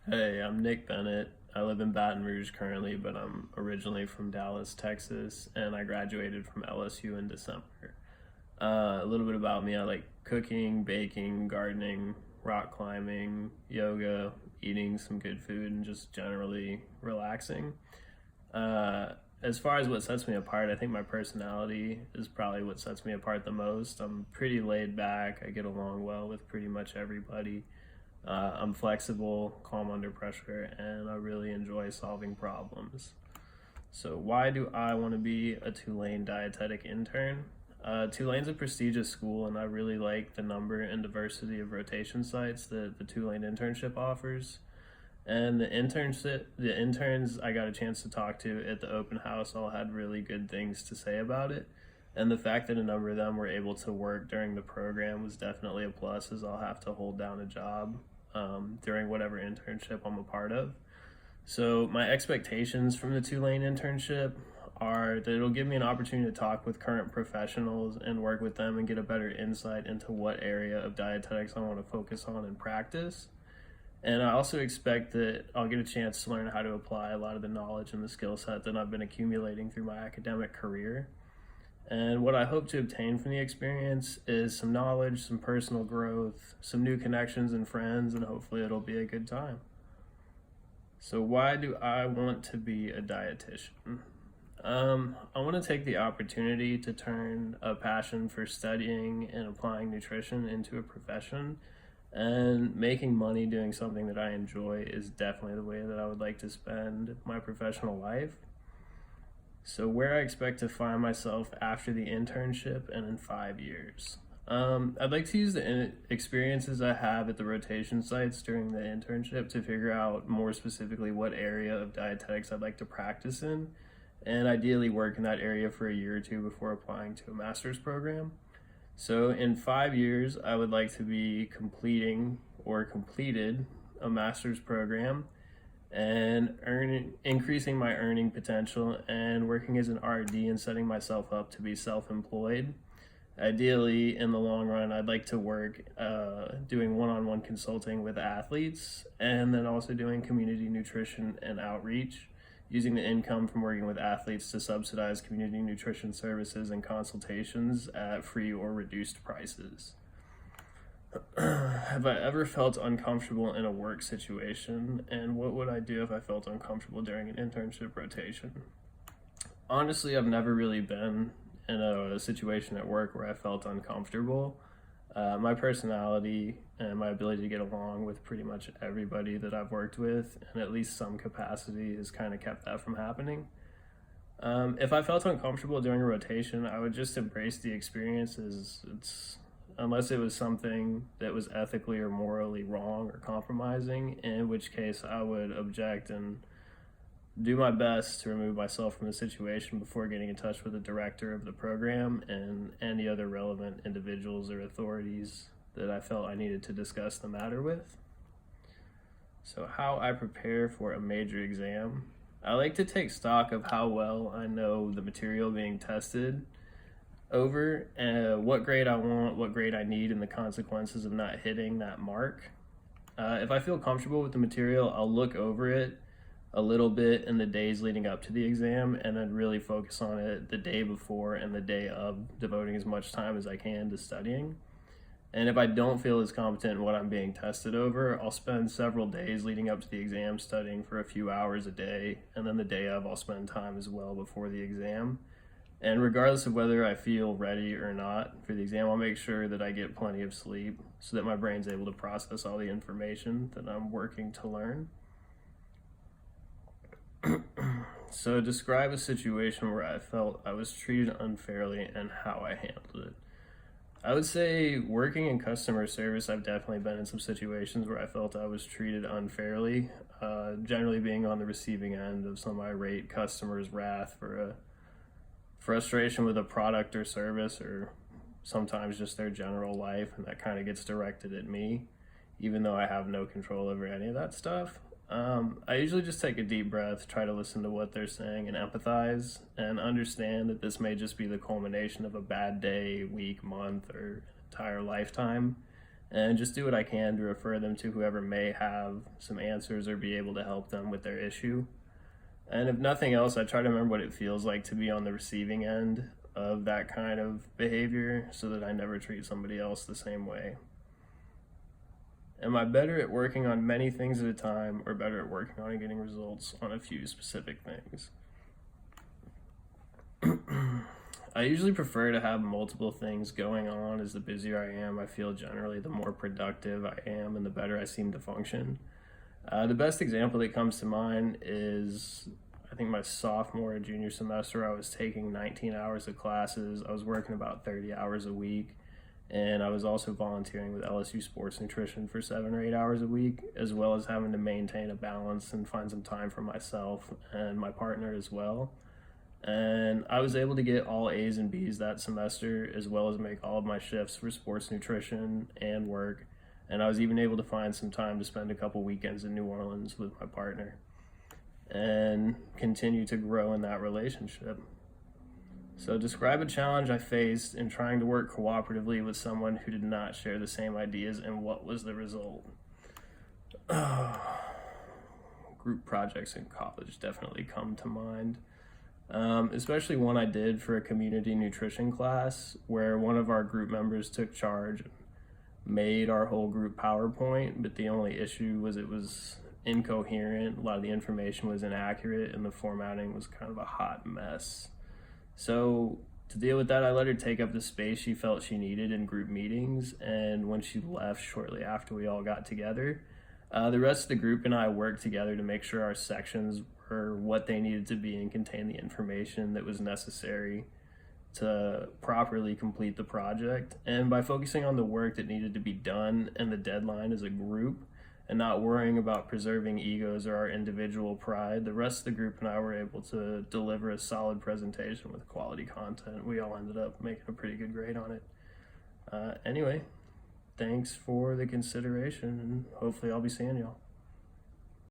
Hey, I'm Nick Bennett. I live in Baton Rouge currently, but I'm originally from Dallas, Texas, and I graduated from LSU in December. A little bit about me: I like cooking, baking, gardening, rock climbing, yoga, eating some good food, and just generally relaxing. Uh, as far as what sets me apart, I think my personality is probably what sets me apart the most. I'm pretty laid back, I get along well with pretty much everybody. I'm flexible, calm under pressure, and I really enjoy solving problems. So, why do I want to be a Tulane Dietetic intern? Tulane's a prestigious school, and I really like the number and diversity of rotation sites that the Tulane internship offers. And the interns I got a chance to talk to at the open house all had really good things to say about it. And the fact that a number of them were able to work during the program was definitely a plus, as I'll have to hold down a job during whatever internship I'm a part of. So, my expectations from the Tulane internship are that it'll give me an opportunity to talk with current professionals and work with them and get a better insight into what area of dietetics I want to focus on and practice. And I also expect that I'll get a chance to learn how to apply a lot of the knowledge and the skill set that I've been accumulating through my academic career. And what I hope to obtain from the experience is some knowledge, some personal growth, some new connections and friends, and hopefully it'll be a good time. So, why do I want to be a dietitian? I want to take the opportunity to turn a passion for studying and applying nutrition into a profession. And making money doing something that I enjoy is definitely the way that I would like to spend my professional life. So, where I expect to find myself after the internship and in 5 years. I'd like to use the experiences I have at the rotation sites during the internship to figure out more specifically what area of dietetics I'd like to practice in, and ideally work in that area for a year or two before applying to a master's program. So, in 5 years, I would like to be completing or completed a master's program and increasing my earning potential and working as an RD and setting myself up to be self-employed. Ideally, in the long run, I'd like to work doing one-on-one consulting with athletes and then also doing community nutrition and outreach, using the income from working with athletes to subsidize community nutrition services and consultations at free or reduced prices. Have I ever felt uncomfortable in a work situation, and what would I do if I felt uncomfortable during an internship rotation? Honestly, I've never really been in a situation at work where I felt uncomfortable. My personality and my ability to get along with pretty much everybody that I've worked with in at least some capacity has kind of kept that from happening. If I felt uncomfortable during a rotation, I would just embrace the experience as it's unless it was something that was ethically or morally wrong or compromising, in which case I would object and do my best to remove myself from the situation before getting in touch with the director of the program and any other relevant individuals or authorities that I felt I needed to discuss the matter with. So, how I prepare for a major exam. I like to take stock of how well I know the material being tested over, what grade I want, what grade I need, and the consequences of not hitting that mark. If I feel comfortable with the material, I'll look over it a little bit in the days leading up to the exam and then really focus on it the day before and the day of, devoting as much time as I can to studying. And if I don't feel as competent in what I'm being tested over, I'll spend several days leading up to the exam studying for a few hours a day, and then the day of, I'll spend time as well before the exam. And regardless of whether I feel ready or not for the exam, I'll make sure that I get plenty of sleep so that my brain's able to process all the information that I'm working to learn. So, describe a situation where I felt I was treated unfairly and how I handled it. I would say working in customer service, I've definitely been in some situations where I felt I was treated unfairly, generally being on the receiving end of some irate customers' wrath for a frustration with a product or service, or sometimes just their general life, and that kind of gets directed at me, even though I have no control over any of that stuff. I usually just take a deep breath, try to listen to what they're saying, and empathize, and understand that this may just be the culmination of a bad day, week, month, or entire lifetime, and just do what I can to refer them to whoever may have some answers or be able to help them with their issue. And if nothing else, I try to remember what it feels like to be on the receiving end of that kind of behavior so that I never treat somebody else the same way. Am I better at working on many things at a time, or better at working on and getting results on a few specific things? I usually prefer to have multiple things going on, as the busier I am, I feel generally the more productive I am and the better I seem to function. The best example that comes to mind is, I think, my sophomore and junior semester. I was taking 19 hours of classes. I was working about 30 hours a week, and I was also volunteering with LSU Sports Nutrition for 7 or 8 hours a week, as well as having to maintain a balance and find some time for myself and my partner as well. And I was able to get all A's and B's that semester, as well as make all of my shifts for sports nutrition and work. And I was even able to find some time to spend a couple weekends in New Orleans with my partner and continue to grow in that relationship. So describe a challenge I faced in trying to work cooperatively with someone who did not share the same ideas, and what was the result? Group projects in college definitely come to mind. Especially one I did for a community nutrition class where one of our group members took charge, made our whole group PowerPoint, but the only issue was it was incoherent. A lot of the information was inaccurate and the formatting was kind of a hot mess. So to deal with that, I let her take up the space she felt she needed in group meetings, and when she left shortly after we all got together, the rest of the group and I worked together to make sure our sections were what they needed to be and contain the information that was necessary to properly complete the project. And by focusing on the work that needed to be done and the deadline as a group, and not worrying about preserving egos or our individual pride, the rest of the group and I were able to deliver a solid presentation with quality content. We all ended up making a pretty good grade on it. Anyway, thanks for the consideration, and hopefully I'll be seeing y'all.